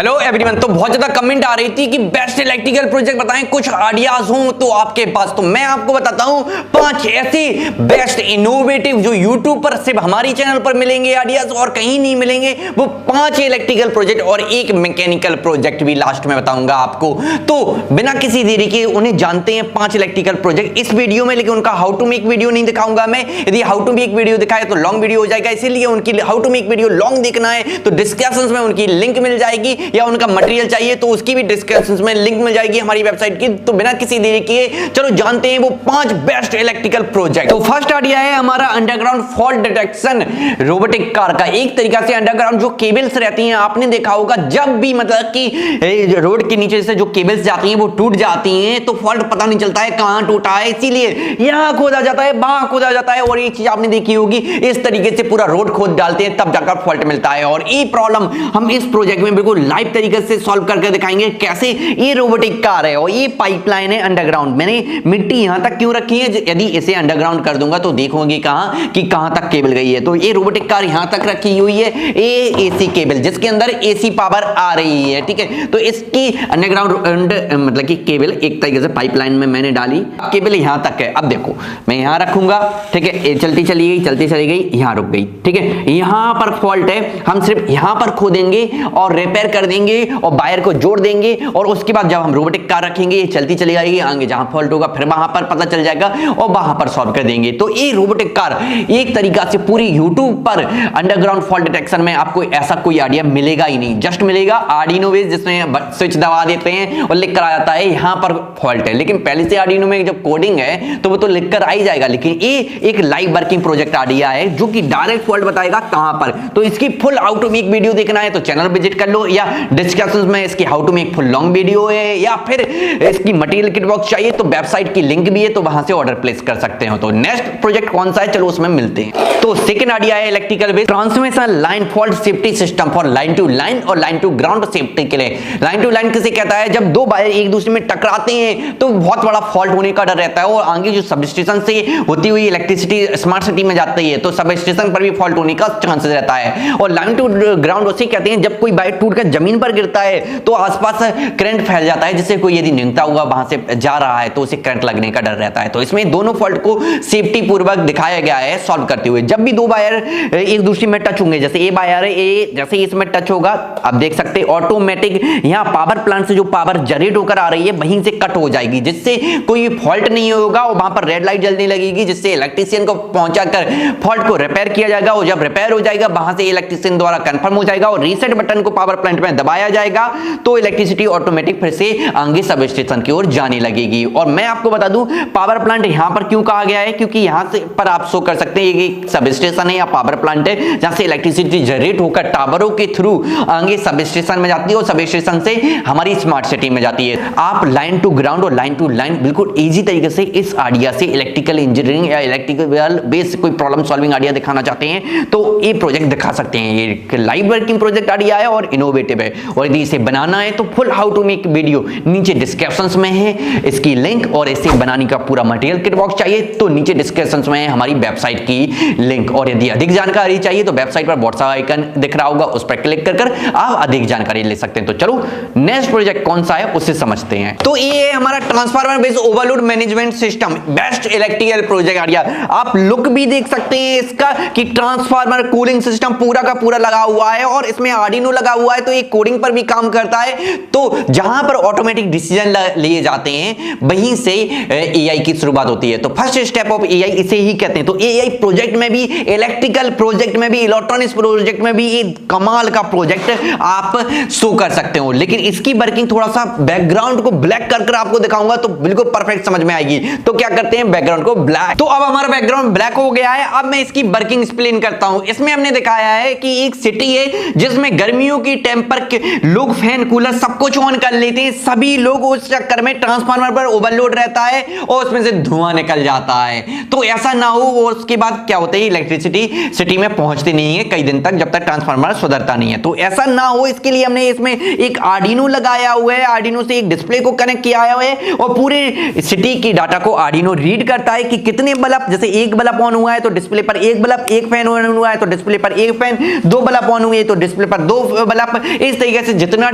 Hello everyone. तो बहुत ज्यादा कमेंट आ रही थी कि बेस्ट इलेक्ट्रिकल प्रोजेक्ट बताएं, कुछ आइडियाज हो तो आपके पास। तो मैं आपको बताता हूं 5 ऐसे बेस्ट इनोवेटिव जो यूट्यूब पर सिर्फ हमारी चैनल पर मिलेंगे आइडियाज और कहीं नहीं मिलेंगे। वो 5 इलेक्ट्रिकल प्रोजेक्ट और एक मैकेनिकल प्रोजेक्ट भी लास्ट में बताऊंगा आपको। तो बिना किसी देरी के उन्हें जानते हैं 5 इलेक्ट्रिकल प्रोजेक्ट इस वीडियो में। लेकिन उनका हाउ टू मेक वीडियो नहीं दिखाऊंगा मैं। यदि हाउ टू मेक वीडियो दिखाए तो लॉन्ग वीडियो हो जाएगा, इसीलिए उनकी how to make video long देखना है तो डिस्क्रिप्शन में उनकी लिंक मिल जाएगी, या उनका मटेरियल चाहिए तो उसकी भी डिस्क्रिप्शन में लिंक मिल जाएगी हमारी वेबसाइट की। तो बिना किसी देरी किए चलो जानते हैं वो 5 बेस्ट इलेक्ट्रिकल प्रोजेक्ट। तो फर्स्ट आइडिया है हमारा underground fault detection robotic car का। एक तरीका से अंडरग्राउंड जो केबल्स रहती हैं आपने देखा होगा, जब भी मतलब कि रोड के नीचे से जो केबल्स जाती हैं वो टूट जाती हैं तो फॉल्ट पता नहीं चलता है कहां टूटा है, इसीलिए यहां खोदा जाता है वहां खोदा जाता है। और एक चीज आपने देखी होगी, इस तरीके से पूरा रोड खोद डालते हैं तब जाकर फॉल्ट मिलता है। और ये प्रॉब्लम हम इस प्रोजेक्ट में बिल्कुल लाइव तरीके से सॉल्व करके दिखाएंगे कैसे। ये रोबोटिक कार है और ये पाइपलाइन है अंडरग्राउंड। मैंने मिट्टी यहां तक क्यों रखी है, यदि इसे अंडरग्राउंड कर दूंगा तो देखोगे कहां तक केबल गई है। तो ये रोबोटिक कार यहां तक रखी हुई है, ये एसी केबल जिसके अंदर एसी पावर आ रही है, ठीक है। तो इसकी अंडरग्राउंड मतलब कि केबल एक तरीके से पाइपलाइन में मैंने डाली, केबल यहां तक है। अब देखो मैं यहां रखूंगा, ठीक है, चलती चली गई यहां रुक गई, ठीक है। यहां पर फॉल्ट है, हम सिर्फ यहां पर खोदेंगे और रिपेयर कर देंगे और वायर को जोड़ देंगे और उसके बाद जब हम रोबोटिक कार रखेंगे ये चलती चली जाएगी, आगे जहां फॉल्ट होगा फिर वहां पर पता चल जाएगा और वहां पर सॉल्व कर देंगे। तो ये रोबोटिक कार एक तरीका से पूरी यूट्यूब पर अंडरग्राउंड फॉल्ट डिटेक्शन में आपको ऐसा कोई आइडिया मिलेगा ही नहीं। जस्ट मिलेगा आर्डिनो बेस जिसमें स्विच दबा देते हैं और लिख कर आ जाता है यहां पर फॉल्ट है। लेकिन पहले से आर्डिनो में जब कोडिंग है तो वो तो लिख कर आ ही जाएगा, लेकिन ये एक लाइव वर्किंग प्रोजेक्ट आइडिया है जो कि डायरेक्ट फॉल्ट बताएगा कहां पर। तो इसकी full how to make video देखना है तो चैनल विजिट कर लो, या डिस्क्रिप्शन में इसकी how to make full long video है, या फिर इसकी मटेरियल किट बॉक्स चाहिए तो वेबसाइट की लिंक भी है तो वहां से ऑर्डर प्लेस कर सकते हो। तो नेक्स्ट प्रोजेक्ट कौन सा है चलो उसमें मिलते हैं। तो सेकंड आइडिया है electrical base transmission line fault safety system for line to line और लाइन टू ग्राउंड सेफ्टी के लिए। लाइन टू लाइन किसे कहता है, जब दो वायर एक दूसरे में टकराते हैं तो बहुत बड़ा फॉल्ट होने का डर रहता है और आगे जो सब स्टेशन से होती हुई इलेक्ट्रिसिटी स्मार्ट सिटी में जाती है तो सब स्टेशन पर भी फॉल्ट होने का चांसेस रहता है। और लाइन टू ग्राउंड उसे कहते हैं जब कोई वायर टूटकर जमीन पर गिरता है तो आसपास करंट फैल जाता है, जिससे कोई यदि निकलता हुआ वहां से जा रहा है तो उसे करंट लगने का डर रहता है। तो इसमें दोनों फॉल्ट को सेफ्टी पूर्वक दिखाया गया है सॉल्व करते हुए। जब भी दो वायर एक दूसरे में टच होंगे, जैसे ये वायर है ये जैसे इसमें टच होगा, आप देख सकते हैं ऑटोमेटिक यहां पावर प्लांट से जो पावर जनरेट होकर आ रही है वहीं से कट हो जाएगी, जिससे कोई फॉल्ट नहीं होगा और वहां पर रेड लाइट जलने लगेगी, जिससे इलेक्ट्रिशियन को पहुंचाकर फॉल्ट को रिपेयर किया जाएगा। और जब रिपेयर हो जाएगा वहां से इलेक्ट्रिशियन द्वारा कंफर्म हो जाएगा और रीसेट बटन को पावर प्लांट में दबाया जाएगा तो इलेक्ट्रिसिटी ऑटोमेटिक फिर से आगे सब स्टेशन की ओर जाने लगेगी। और मैं आपको बता दूं पावर प्लांट यहां पर क्यों कहा गया है, क्योंकि यहां से पर आप शो कर सकते हैं ये सब स्टेशन है या पावर प्लांट है जहां से इलेक्ट्रिसिटी जनरेट होकर टावरों के थ्रू आगे सब स्टेशन में जाती है और सब स्टेशन से हमारी स्मार्ट सिटी में जाती है। आप लाइन टू ग्राउंड और लाइन टू लाइन बिल्कुल इजी तरीके से इस आइडिया से इलेक्ट्रिकल इंजीनियरिंग या इलेक्ट्रिकल बेस कोई प्रॉब्लम सॉल्विंग आइडिया दिखाना चाहते हैं तो ये प्रोजेक्ट दिखा सकते हैं। ये लाइव वर्किंग प्रोजेक्ट आइडिया है और इनोवेटिव है। और यदि इसे बनाना है तो full how to make video नीचे डिस्क्रिप्शंस में है इसकी लिंक, और इसे बनाने का पूरा मटेरियल किट बॉक्स चाहिए तो नीचे डिस्क्रिप्शंस में है हमारी वेबसाइट की लिंक। और यदि अधिक जानकारी चाहिए तो वेबसाइट पर व्हाट्सएप आइकन दिख रहा होगा, उस पर क्लिक कर आप अधिक जानकारी ले सकते हैं। तो चलो नेक्स्ट प्रोजेक्ट कौन सा है उसे समझते हैं। तो ये है हमारा transformer based overload management system best electrical project idea. आप लुक भी देख सकते हैं इसका कि ट्रांसफार्मर कूलिंग सिस्टम पूरा का पूरा लगा हुआ है और इसमें आर्डिनो लगा हुआ है तो ये कोडिंग पर भी काम करता है। तो जहां पर ऑटोमेटिक डिसीजन लिए जाते हैं वहीं से एआई की शुरुआत होती है। तो फर्स्ट स्टेप ऑफ एआई इसे ही कहते हैं। तो एआई प्रोजेक्ट में भी, इलेक्ट्रिकल प्रोजेक्ट में भी, इलेक्ट्रॉनिक्स प्रोजेक्ट में भी ये कमाल का प्रोजेक्ट आप शो कर सकते हो। लेकिन इसकी वर्किंग थोड़ा सा बैकग्राउंड को ब्लैक कर आपको दिखाऊंगा तो बिल्कुल परफेक्ट समझ में आएगी। तो क्या करते हैं बैकग्राउंड को ब्लैक। तो अब हमारा बैकग्राउंड ब्लैक हो गया है। अब मैं इसकी वर्किंग एक्सप्लेन करता हूं। इसमें हमने दिखाया है कि एक सिटी है जिसमें गर्मियों की टेम्पर लोग फैन कूलर सब कुछ ऑन कर लेते हैं, सभी लोग उस चक्कर में ट्रांसफार्मर पर ओवरलोड रहता है और उसमें से धुआं निकल जाता है। तो ऐसा ना हो और उसके बाद क्या होता है इलेक्ट्रिसिटी सिटी में पहुंचती नहीं है कई दिन तक जब तक ट्रांसफार्मर सुधरता नहीं है। तो ऐसा ना हो इसके लिए हमने इसमें एक आर्डिनो लगाया हुआ है, आर्डिनो से एक डिस्प्ले को कनेक्ट किया हुआ है और पूरे सिटी की डाटा को आर्डिनो रीड करता है कि कितने बल्ब, जैसे एक बल्ब ऑन हुआ है तो डिस्प्ले पर एक बल्ब, एक फैन ऑन हुआ है तो डिस्प्ले पर एक फैन, दो बल्ब ऑन हुए तो डिस्प्ले पर दो बल्ब, इस तरीके से जितना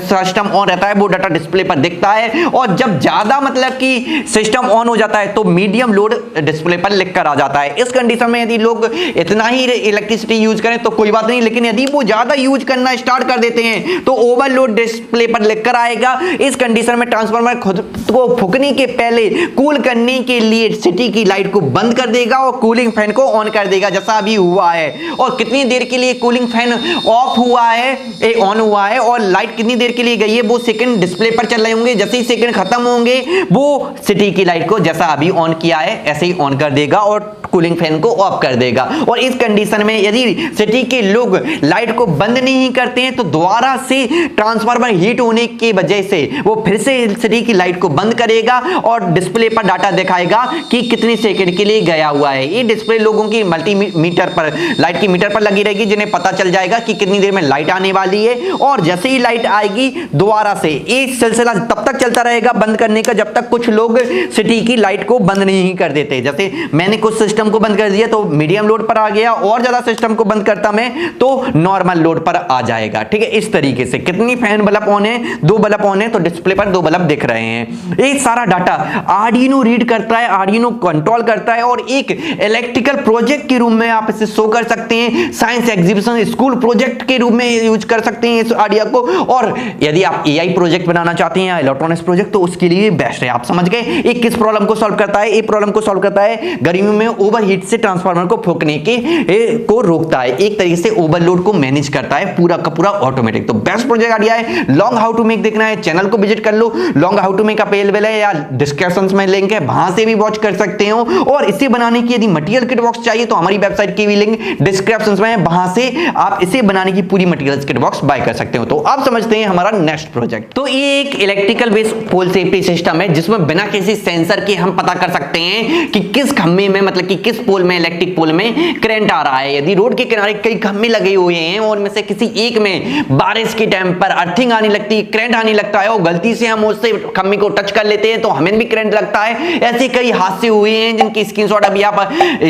सिस्टम ऑन रहता है वो डाटा डिस्प्ले पर दिखता है, और जब ज्यादा मतलब कि सिस्टम ऑन हो जाता है तो मीडियम लोड डिस्प्ले पर लिख कर आ जाता है। इस कंडीशन में यदि लोग इतना ही इलेक्ट्रिसिटी यूज करें तो कोई बात नहीं, लेकिन यदि वो ज्यादा यूज करना स्टार्ट कर देते हैं तो ओवरलोड डिस्प्ले पर लिख कर आएगा। इस कंडीशन में ट्रांसफार्मर खुद को फूकने के पहले कूल करने के लिए सिटी की लाइट को बंद कर देगा और कूलिंग फैन को ऑन कर देगा, जैसा अभी हुआ है। और कितनी देर के लिए कूलिंग फैन ऑफ हुआ है, ऑन हुआ है, और लाइट कितनी देर के लिए गई है वो सेकंड डिस्प्ले पर चल रहे होंगे। जैसे ही सेकंड खत्म होंगे वो सिटी की लाइट को जैसा अभी ऑन किया है ऐसे ही ऑन कर देगा और कूलिंग फैन को ऑफ कर देगा। और इस कंडीशन में यदि सिटी के लोग लाइट को बंद नहीं करते हैं तो दोबारा से ट्रांसफार्मर हीट होने की वजह से वो फिर से सिटी की लाइट को बंद करेगा और डिस्प्ले पर डाटा दिखाएगा कि कितने सेकंड के लिए गया हुआ है। ये डिस्प्ले लोगों की मल्टीमीटर पर, लाइट की मीटर पर लगी रहेगी, जिन्हें पता चल जाएगा कि कितनी देर में लाइट आने वाली है। और जैसे ही लाइट आएगी दोबारा से ये सिलसिला तब तक चलता रहेगा बंद करने का जब तक कुछ लोग सिटी की लाइट को बंद नहीं कर देते। जैसे मैंने कुछ सिस्टम को बंद कर दिया तो मीडियम लोड पर आ गया, और ज्यादा सिस्टम को बंद करता मैं तो नॉर्मल लोड पर आ जाएगा। ठीक है, इस तरीके से कितनी फैन बल्ब ऑन है, 2 बल्ब ऑन है तो डिस्प्ले पर 2 बल्ब दिख रहे हैं। ये सारा डाटा आर्डिनो रीड करता है, आर्डिनो कंट्रोल करता है, और एक इलेक्ट्रिकल प्रोजेक्ट के रूप में आप इसे शो कर सकते हैं, साइंस एग्जीबिशन स्कूल प्रोजेक्ट के रूप में यूज कर सकते हैं इस आइडिया को। और यदि आप एआई प्रोजेक्ट बनाना चाहते हैं या इलेक्ट्रॉनिक्स प्रोजेक्ट तो उसके लिए बेस्ट है। आप समझ गए ये किस प्रॉब्लम को सॉल्व करता है? ये प्रॉब्लम को सॉल्व करता है गर्मियों में ओवरहीट से ट्रांसफार्मर को फूकने को रोकता है, एक तरीके से ओवरलोड को मैनेज करता है पूरा का पूरा ऑटोमेटिक। तो बेस्ट प्रोजेक्ट आइडिया है। लॉन्ग हाउ टू मेक देखना है चैनल को विजिट कर लो, long how to make available है या डिस्क्रिप्शन में लिंक है, वहां से भी वॉच कर सकते हो। और इसे बनाने की यदि मटेरियल किट बॉक्स चाहिए तो हमारी वेबसाइट की भी लिंक डिस्क्रिप्शन में है, वहां से आप इसे बनाने की पूरी मटेरियल किट बॉक्स बाय कर सकते हो। तो आप समझते हैं हमारा नेक्स्ट प्रोजेक्ट। तो ये एक इलेक्ट्रिकल बेस्ड पोल सेफ्टी सिस्टम है जिसमें बिना किसी सेंसर के हम पता कर सकते हैं कि किस खंभे में, मतलब कि किस पोल में, इलेक्ट्रिक पोल में करंट आ रहा है। यदि रोड के किनारे कई खंभे लगे हुए हैं और उनमें से किसी एक में बारिश के टाइम पर अर्थिंग आने लगती है, करंट आने लगता है और गलती से हम उससे खंभे को टच कर लेते हैं तो हमें भी करंट लगता है। ऐसे कई हादसे हुए हैं जिनकी स्क्रीनशॉट अभी आप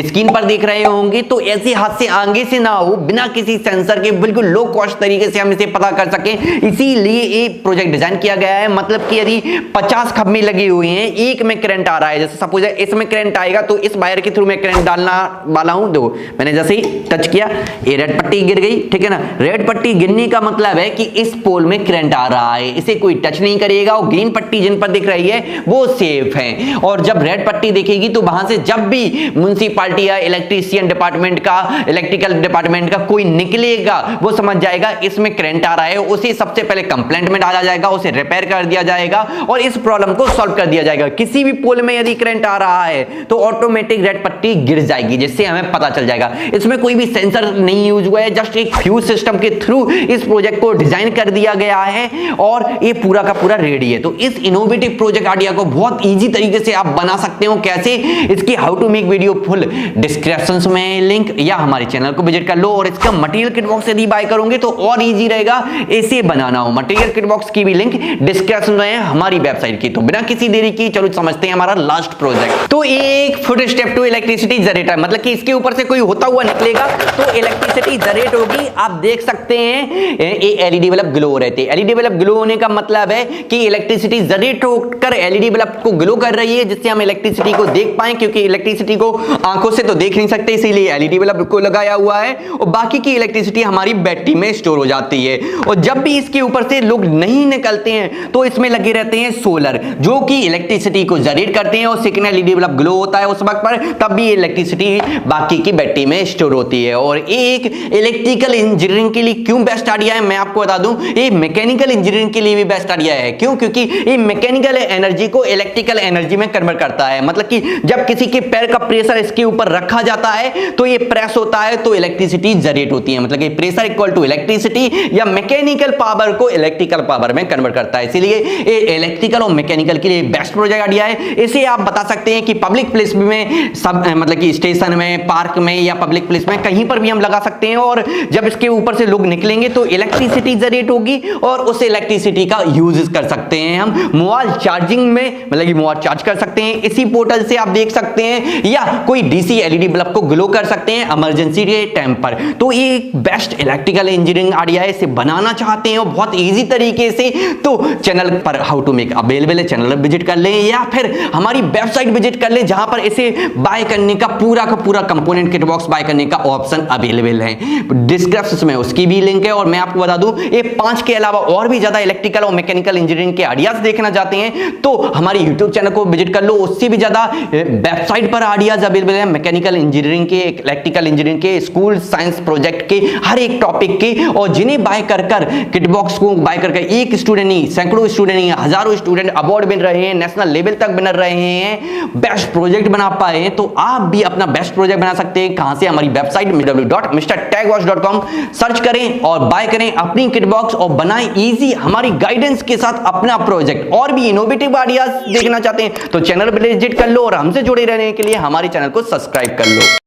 स्क्रीन पर देख रहे होंगे। तो ऐसे हादसे आगे से ना हो, बिना किसी सेंसर के बिल्कुल लो कॉस्ट तरीके से हम इसे पता कर सकें, इसीलिए ये प्रोजेक्ट डिजाइन किया गया है। मतलब कि यदि 50 खंभे लगे हुए हैं, एक में करंट आ रहा है, जैसे सपोज इसमें करंट आएगा तो इस वायर के थ्रू मैं करंट डालना वाला हूं। देखो मैंने जैसे ही टच किया ये रेड पट्टी गिर गई, ठीक है ना। रेड पट्टी गिरने का मतलब है कि इस पोल में करंट आ रहा है, इसे कोई टच नहीं करेगा। और ग्रीन पट्टी जिन पर दिख रही है वो सेफ है। और जब रेड पट्टी दिखेगी तो वहां से जब भी म्युनिसिपैलिटी या इलेक्ट्रीशियन डिपार्टमेंट का, इलेक्ट्रिकल डिपार्टमेंट का कोई निकलेगा वो समझ जाएगा इसमें करंट आ रहा है, उसे सबसे पहले कंप्लेंट में डाला जाएगा, उसे रिपेयर कर दिया जाएगा और इस प्रॉब्लम को सॉल्व कर दिया जाएगा। किसी भी पोल में यदि करंट आ रहा है तो ऑटोमेटिक रेड पट्टी गिर जाएगी, जिससे हमें पता चल जाएगा। इसमें कोई भी सेंसर नहीं यूज हुआ है, जस्ट एक फ्यूज सिस्टम के थ्रू इस प्रोजेक्ट को डिजाइन कर दिया गया है और ये पूरा का पूरा रेडी है। तो इस इनोवेटिव प्रोजेक्ट आइडिया को बहुत इजी तरीके से आप बना सकते हो। कैसे? इसकी how to make video full description में लिंक या हमारे चैनल को विजिट कर लो। और इसका मटेरियल किट बॉक्स यदि बाय करोगे तो और इजी रहेगा इसे बनाना हो। मटेरियल किट बॉक्स की भी लिंक डिस्क्रिप्शन में है हमारी वेबसाइट की। तो बिना किसी देरी की चलो समझते हैं हमारा लास्ट प्रोजेक्ट। तो एक foot step to electricity generator, मतलब कि इसके ऊपर से कोई होता हुआ निकलेगा तो इलेक्ट्रिसिटी जनरेट होगी। आप देख सकते हैं ये एलईडी बल्ब ग्लो हो रहे थे। एलईडी बल्ब ग्लो होने का मतलब है कि इलेक्ट्रिसिटी जनरेट होकर एलईडी बल्ब को ग्लो कर रही है, जिससे हम इलेक्ट्रिसिटी को देख पाए, क्योंकि इलेक्ट्रिसिटी को आंखों से तो देख नहीं सकते, इसीलिए एलईडी बल्ब को लगाया हुआ है। और बाकी की इलेक्ट्रिसिटी हमारी बैटरी में स्टोर हो जाती है। और जब भी इसके ऊपर से लोग नहीं निकलते हैं तो इसमें लगे रहते हैं सोलर, जो कि इलेक्ट्रिसिटी को जनरेट करते हैं और सेकंड एलईडी बल्ब ग्लो होता है उस वक्त पर, तब भी इलेक्ट्रिसिटी बाकी की बैटरी में स्टोर होती है। और एक इलेक्ट्रिकल इंजीनियरिंग के लिए क्यों बेस्ट आइडिया है मैं आपको बता दूं, ये मैकेनिकल इंजीनियरिंग के लिए भी बेस्ट आइडिया है। क्यों? क्योंकि ये मैकेनिकल एनर्जी को इलेक्ट्रिकल एनर्जी में कन्वर्ट करता है। मतलब कि जब किसी के पैर का प्रेशर इसके ऊपर रखा जाता है तो ये प्रेस होता है तो इलेक्ट्रिसिटी जनरेट होती है। मतलब कि प्रेशर इक्वल टू इलेक्ट्रिसिटी या मैकेनिकल पावर को इलेक्ट्रिकल पावर में कन्वर्ट करता है। इसलिए ये इलेक्ट्रिकल और मैकेनिकल के लिए बेस्ट प्रोजेक्ट आइडिया है। इसे आप बता सकते हैं कि पब्लिक प्लेस में सब मतलब कि स्टेशन में, पार्क में या पब्लिक प्लेस में कहीं पर भी हम लगा सकते हैं। और जब इसके ऊपर से लोग निकलेंगे तो इलेक्ट्रिसिटी जनरेट होगी और उस इलेक्ट्रिसिटी का यूज कर सकते हैं हम मोबाइल चार्जिंग में, मतलब कि मोबाइल चार्ज कर सकते हैं इसी पोर्टल से, आप देख सकते हैं। या कोई डीसी एलईडी बल्ब को ग्लो कर सकते हैं इमरजेंसी के टाइम पर। तो ये एक बेस्ट इलेक्ट्रिकल इंजीनियरिंग आइडिया है, इसे बनाना चाहते हैं और बहुत इजी तरीके से, तो चैनल पर हाउ टू मेक अवेलेबल है, चैनल विजिट कर लें या फिर हमारी वेबसाइट विजिट कर लें जहां पर इसे बाय करने का पूरा कंपोनेंट किट बॉक्स बाय करने का ऑप्शन अवेलेबल है। डिस्क्रिप्शन में उसकी भी लिंक है। और मैं आपको बता दूं, ये 5 के अलावा और भी ज्यादा इलेक्ट्रिकल और मैकेनिकल इंजीनियरिंग के आइडियाज देखना चाहते हैं तो हमारे यूट्यूब चैनल को विजिट कर लो। उससे भी ज्यादा वेबसाइट पर आइडियाज अवेलेबल है मैकेनिकल इंजीनियरिंग के, इलेक्ट्रिकल इंजीनियरिंग के, स्कूल साइंस प्रोजेक्ट के, हर एक टॉपिक के। और जिन्हें बाय कर किट बॉक्स को बाय करके एक स्टूडेंट नहीं, सैकड़ों स्टूडेंट नहीं, हजारों स्टूडेंट अवार्ड मिल रहे हैं, नेशनल लेवल तक बन रहे हैं, बेस्ट प्रोजेक्ट बना पाए हैं। तो आप भी अपना बेस्ट प्रोजेक्ट बना सकते हैं। कहां से? हमारी वेबसाइट www.mrtechbox.com सर्च करें और बाय करें अपनी किट बॉक्स और बनाएं इजी हमारी गाइडेंस के साथ अपना प्रोजेक्ट। और भी इनोवेटिव आइडियाज देखना चाहते हैं तो चैनल विजिट कर लो और हमसे जुड़े रहने के लिए हमारे चैनल को सब्सक्राइब कर लो।